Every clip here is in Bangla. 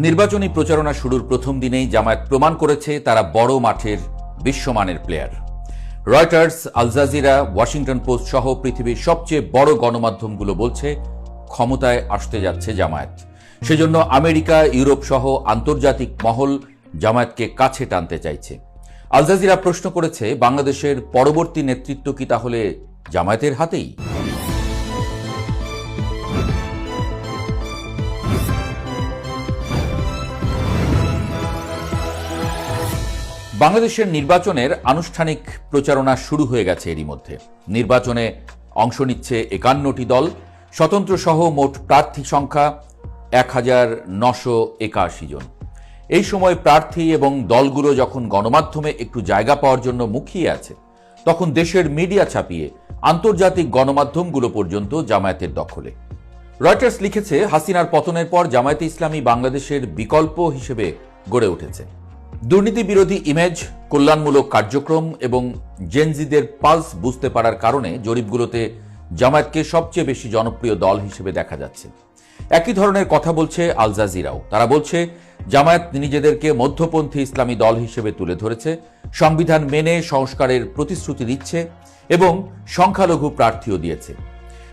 নির্বাচনী প্রচারণা শুরুর প্রথম দিনেই জামায়াত প্রমাণ করেছে তারা বড় মাঠের বিশ্বমানের player. Reuters, Al Jazeera, Washington Post সহ পৃথিবীর সবচেয়ে বড় গণমাধ্যমগুলো বলছে ক্ষমতায় আসতে যাচ্ছে জামায়াত। সেজন্য আমেরিকা, ইউরোপ সহ আন্তর্জাতিক মহল জামায়াতকে কাছে টানতে চাইছে। আল জাজিরা প্রশ্ন করেছে, বাংলাদেশের পরবর্তী নেতৃত্ব কি তাহলে জামায়াতের হাতেই? বাংলাদেশের নির্বাচনের আনুষ্ঠানিক প্রচারণা শুরু হয়ে গেছে। এরই মধ্যে নির্বাচনে অংশ নিচ্ছে 51টি দল। স্বতন্ত্র সহ মোট প্রার্থী সংখ্যা 1981 জন। এই সময় প্রার্থী এবং দলগুলো যখন গণমাধ্যমে একটু জায়গা পাওয়ার জন্য মুখিয়ে আছে, তখন দেশের মিডিয়া ছাপিয়ে আন্তর্জাতিক গণমাধ্যমগুলো পর্যন্ত জামায়াতের দখলে। রয়টার্স লিখেছে, হাসিনার পতনের পর জামায়াতে ইসলামী বাংলাদেশের বিকল্প হিসেবে গড়ে উঠেছে। দুর্নীতি বিরোধী ইমেজ, কল্যাণমূলক কার্যক্রম এবং জেনজিদের পালস বুঝতে পারার কারণে জরিপগুলোতে জামায়াতকে সবচেয়ে বেশি জনপ্রিয় দল হিসেবে দেখা যাচ্ছে। একই ধরনের কথা বলছে আল জাজিরাও। তারা বলছে, জামায়াত নিজেদেরকে মধ্যপন্থী ইসলামী দল হিসেবে তুলে ধরেছে, সংবিধান মেনে সংস্কারের প্রতিশ্রুতি দিচ্ছে এবং সংখ্যালঘু প্রার্থীও দিয়েছে।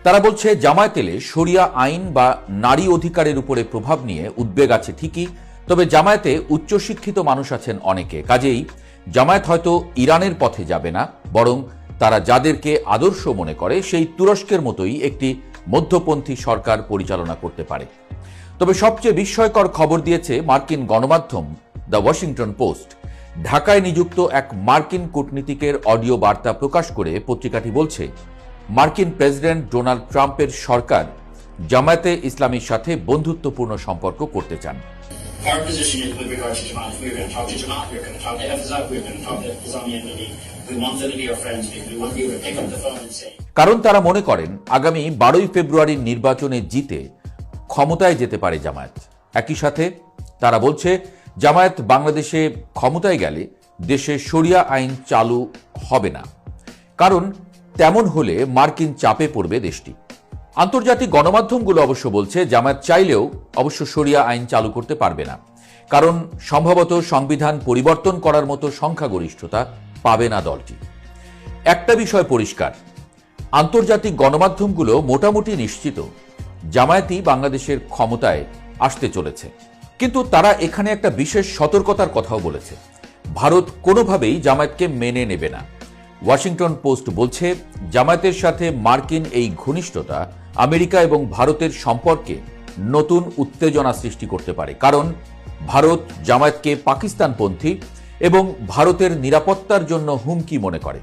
তারা বলছে, জামায়াত এলে শরিয়া আইন বা নারী অধিকারের উপরে প্রভাব নিয়ে উদ্বেগ আছে ঠিকই, তবে জামায়াতে উচ্চশিক্ষিত মানুষ আছেন অনেকে, কাজেই জামায়াত হয়তো ইরানের পথে যাবে না, বরং তারা যাদেরকে আদর্শ মনে করে সেই তুরস্কের মতোই একটি মধ্যপন্থী সরকার পরিচালনা করতে পারে। তবে সবচেয়ে বিস্ময়কর খবর দিয়েছে মার্কিন গণমাধ্যম দ্য ওয়াশিংটন পোস্ট। ঢাকায় নিযুক্ত এক মার্কিন কূটনীতিকের অডিও বার্তা প্রকাশ করে পত্রিকাটি বলছে, মার্কিন প্রেসিডেন্ট ডোনাল্ড ট্রাম্পের সরকার জামায়াতে ইসলামীর সাথে বন্ধুত্বপূর্ণ সম্পর্ক করতে চান। Our position is with regard to Jamaat. We're going to talk to Jamaat. We're going to talk to Hafizat. We're going to talk to Islami entity. We want them to be our friends because we want you to pick up the phone and say. কারণ তারা মনে করেন আগামী 12 ফেব্রুয়ারির নির্বাচনে জিতে ক্ষমতায় যেতে পারে জামায়াত। একই সাথে তারা বলছে, জামায়াত বাংলাদেশে ক্ষমতায় গেলে দেশে শরিয়া আইন চালু হবে না, কারণ তেমন হলে মার্কিন চাপে পড়বে দেশটি। আন্তর্জাতিক গণমাধ্যমগুলো অবশ্য বলছে, জামায়াত চাইলেও অবশ্য শরিয়া আইন চালু করতে পারবে না, কারণ সম্ভবত সংবিধান পরিবর্তন করার মতো সংখ্যাগরিষ্ঠতা পাবে না দলটি। একটা বিষয় পরিষ্কার, আন্তর্জাতিক গণমাধ্যমগুলো মোটামুটি নিশ্চিত জামায়াতই বাংলাদেশের ক্ষমতায় আসতে চলেছে, কিন্তু তারা এখানে একটা বিশেষ সতর্কতার কথাও বলেছে। ভারত কোনোভাবেই জামায়াতকে মেনে নেবে না। ওয়াশিংটন পোস্ট বলছে, জামায়াতের সাথে মার্কিন এই ঘনিষ্ঠতা আমেরিকা এবং ভারতের সম্পর্কে নতুন উত্তেজনা সৃষ্টি করতে পারে, কারণ ভারত জামায়াতকে পাকিস্তানপন্থী এবং ভারতের নিরাপত্তার জন্য হুমকি মনে করে।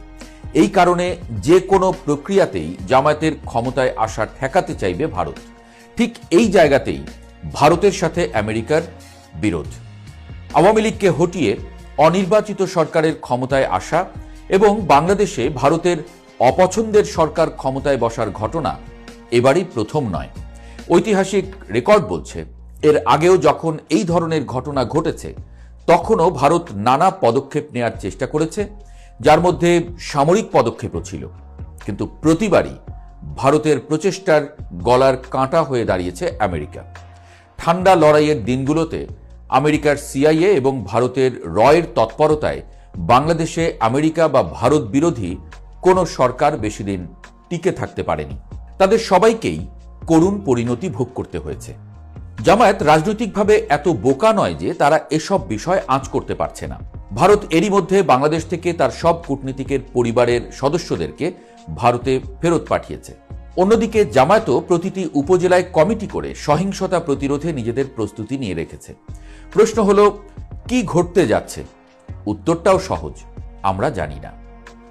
এই কারণে যে কোনো প্রক্রিয়াতেই জামায়াতের ক্ষমতায় আসা ঠেকাতে চাইবে ভারত। ঠিক এই জায়গাতেই ভারতের সাথে আমেরিকার বিরোধ। আওয়ামী লীগকে হটিয়ে অনির্বাচিত সরকারের ক্ষমতায় আসা এবং বাংলাদেশে ভারতের অপছন্দের সরকার ক্ষমতায় বসার ঘটনা এবারই প্রথম নয়। ঐতিহাসিক রেকর্ড বলছে, এর আগেও যখন এই ধরনের ঘটনা ঘটেছে তখনও ভারত নানা পদক্ষেপ নেওয়ার চেষ্টা করেছে, যার মধ্যে সামরিক পদক্ষেপও ছিল, কিন্তু প্রতিবারই ভারতের প্রচেষ্টার গলার কাঁটা হয়ে দাঁড়িয়েছে আমেরিকা। ঠান্ডা লড়াইয়ের দিনগুলোতে আমেরিকার সিআইএ এবং ভারতের রয়ের তৎপরতায় বাংলাদেশে আমেরিকা বা ভারত বিরোধী কোনো সরকার বেশি দিন টিকে থাকতে পারেনি। তাদের সবাইকেই করুণ পরিণতি ভোগ করতে হয়েছে। জামায়াত রাজনৈতিকভাবে এত বোকা নয় যে তারা এসব বিষয় আঁচ করতে পারছে না। ভারত এরই মধ্যে বাংলাদেশ থেকে তার সব কূটনীতিকের পরিবারের সদস্যদেরকে ভারতে ফেরত পাঠিয়েছে। অন্যদিকে জামায়াতও প্রতিটি উপজেলায় কমিটি করে সহিংসতা প্রতিরোধে নিজেদের প্রস্তুতি নিয়ে রেখেছে। প্রশ্ন হলো, কি ঘটতে যাচ্ছে? উত্তরটাও সহজ, আমরা জানি না।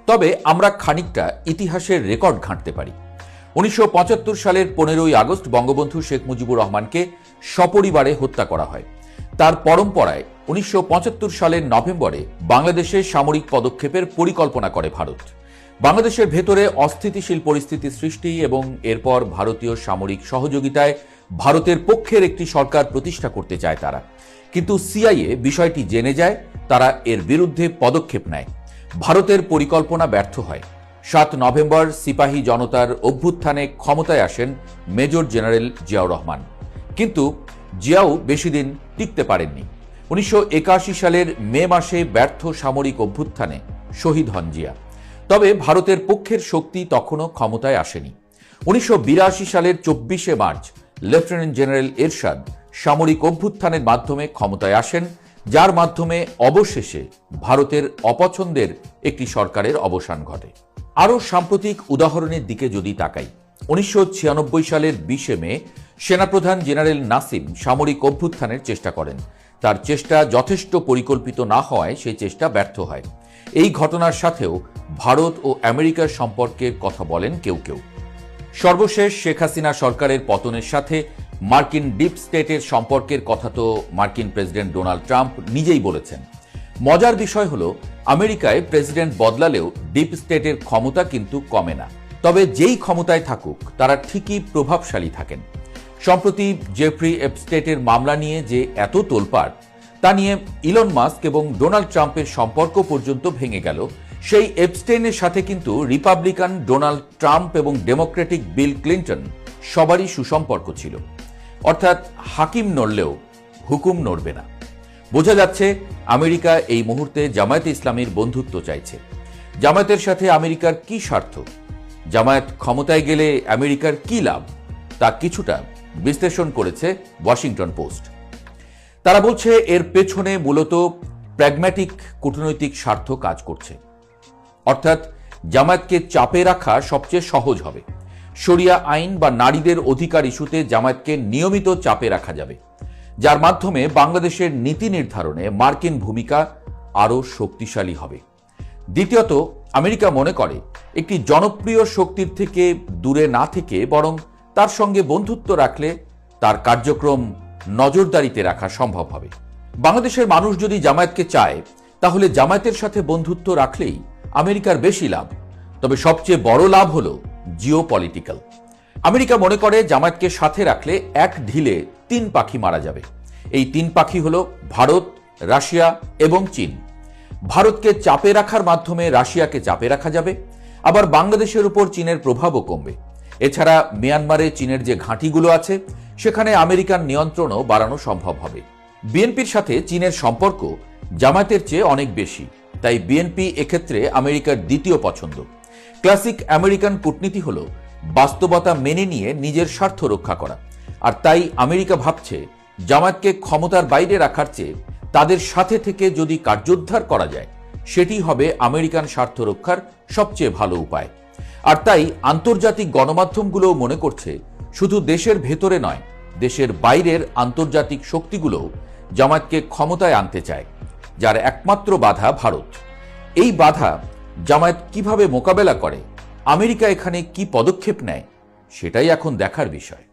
তবে আমরা খানিকটা ইতিহাসের রেকর্ড ঘাঁটতে পারি। 1975 সালের 15ই আগস্ট বঙ্গবন্ধু শেখ মুজিবুর রহমানকে সপরিবারে হত্যা করা হয়। তার পরম্পরায় 1975 সালের নভেম্বরে বাংলাদেশে সামরিক পদক্ষেপের পরিকল্পনা করে ভারত। বাংলাদেশের ভেতরে অস্থিতিশীল পরিস্থিতি সৃষ্টি এবং এরপর ভারতীয় সামরিক সহযোগিতায় ভারতের পক্ষের একটি সরকার প্রতিষ্ঠা করতে চায় তারা, কিন্তু সিআইএ বিষয়টি জেনে যায়, তারা এর বিরুদ্ধে পদক্ষেপ নেয়। ভারতের পরিকল্পনা ব্যর্থ হয়। 7 নভেম্বর সিপাহী জনতার অভ্যুত্থানে ক্ষমতায় আসেন মেজর জেনারেল জিয়াউর রহমান, কিন্তু জিয়াও বেশি দিন টিকতে পারেননি। 1981 সালের মে মাসে ব্যর্থ সামরিক অভ্যুত্থানে শহীদ হন জিয়া। তবে ভারতের পক্ষের শক্তি তখনও ক্ষমতায় আসেনি। 1982 সালের 24শে মার্চ লেফটেন্যান্ট জেনারেল এরশাদ সামরিক অভ্যুত্থানের মাধ্যমে ক্ষমতায় আসেন, যার মাধ্যমে অবশেষে ভারতের অপছন্দের একটি সরকারের অবসান ঘটে। আরও সাম্প্রতিক উদাহরণের দিকে যদি তাকাই, 1996 সালের 20শে মে সেনাপ্রধান জেনারেল নাসিম সামরিক অভ্যুত্থানের চেষ্টা করেন। তার চেষ্টা যথেষ্ট পরিকল্পিত না হওয়ায় সেই চেষ্টা ব্যর্থ হয়। এই ঘটনার সাথেও ভারত ও আমেরিকার সম্পর্কের কথা বলেন কেউ কেউ। সর্বশেষ শেখ হাসিনা সরকারের পতনের সাথে মার্কিন ডিপ স্টেটের সম্পর্কের কথা তো মার্কিন প্রেসিডেন্ট ডোনাল্ড ট্রাম্প নিজেই বলেছেন। মজার বিষয় হলো, আমেরিকায় প্রেসিডেন্ট বদলালেও ডিপ স্টেটের ক্ষমতা কিন্তু কমে না। তবে যেই ক্ষমতায় থাকুক তারা ঠিকই প্রভাবশালী থাকেন। সম্প্রতি জেফ্রি এপস্টেটের মামলা নিয়ে যে এত তোলপাড়, তা নিয়ে ইলন মাস্ক এবং ডোনাল্ড ট্রাম্পের সম্পর্ক পর্যন্ত ভেঙে গেল। সেই এপস্টেইনের সাথে কিন্তু রিপাবলিকান ডোনাল্ড ট্রাম্প এবং ডেমোক্রেটিক বিল ক্লিন্টন সবারই সুসম্পর্ক ছিল। অর্থাৎ হাকিম নড়লেও হুকুম নড়বে না। বোঝা যাচ্ছে আমেরিকা এই মুহূর্তে জামায়াতে ইসলামীর বন্ধুত্ব চাইছে। জামায়াতের সাথে আমেরিকার কি স্বার্থ, জামায়াত ক্ষমতায় গেলে আমেরিকার কি লাভ, তা কিছুটা বিশ্লেষণ করেছে ওয়াশিংটন পোস্ট। তারা বলছে এর পেছনে মূলত প্র্যাগম্যাটিক কূটনৈতিক স্বার্থ কাজ করছে। অর্থাৎ জামায়াতকে চাপে রাখা সবচেয়ে সহজ হবে। শরিয়া আইন বা নারীদের অধিকার ইস্যুতে জামায়াতকে নিয়মিত চাপে রাখা যাবে, যার মাধ্যমে বাংলাদেশের নীতি নির্ধারণে মার্কিন ভূমিকা আরও শক্তিশালী হবে। দ্বিতীয়ত, আমেরিকা মনে করে একটি জনপ্রিয় শক্তির থেকে দূরে না থেকে বরং তার সঙ্গে বন্ধুত্ব রাখলে তার কার্যক্রম নজরদারিতে রাখা সম্ভব হবে। বাংলাদেশের মানুষ যদি জামায়াতকে চায়, তাহলে জামায়াতের সাথে বন্ধুত্ব রাখলেই আমেরিকার বেশি লাভ। তবে সবচেয়ে বড় লাভ হলো জিওপলিটিক্যাল। আমেরিকা মনে করে জামায়াতকে সাথে রাখলে এক ঢিলে 3 পাখি মারা যাবে। এই 3 পাখি হলো ভারত, রাশিয়া এবং চীন। ভারতকে চাপে রাখার মাধ্যমে রাশিয়াকে চাপে রাখা যাবে, আবার বাংলাদেশের উপর চীনের প্রভাবও কমবে। এছাড়া মিয়ানমারে চীনের যে ঘাঁটিগুলো আছে সেখানে আমেরিকার নিয়ন্ত্রণও বাড়ানো সম্ভব হবে। বিএনপির সাথে চীনের সম্পর্ক জামায়াতের চেয়ে অনেক বেশি, তাই বিএনপি এক্ষেত্রে আমেরিকার দ্বিতীয় পছন্দ। ক্লাসিক আমেরিকান কূটনীতি হলো বাস্তবতা মেনে নিয়ে নিজের স্বার্থ রক্ষা করা, আর তাই আমেরিকা ভাবছে জামায়াতকে ক্ষমতার বাইরে রাখার চেয়ে তাদের সাথে থেকে যদি কার্যোদ্ধার করা যায়, সেটি হবে আমেরিকান স্বার্থ রক্ষার সবচেয়ে ভালো উপায়। আর তাই আন্তর্জাতিক গণমাধ্যমগুলোও মনে করছে শুধু দেশের ভেতরে নয়, দেশের বাইরের আন্তর্জাতিক শক্তিগুলোও জামায়াতকে ক্ষমতায় আনতে চায়, যার একমাত্র বাধা ভারত। এই বাধা জামায়াত কিভাবে মোকাবেলা করে, আমেরিকা এখানে কি পদক্ষেপ নেয়, সেটাই এখন দেখার বিষয়।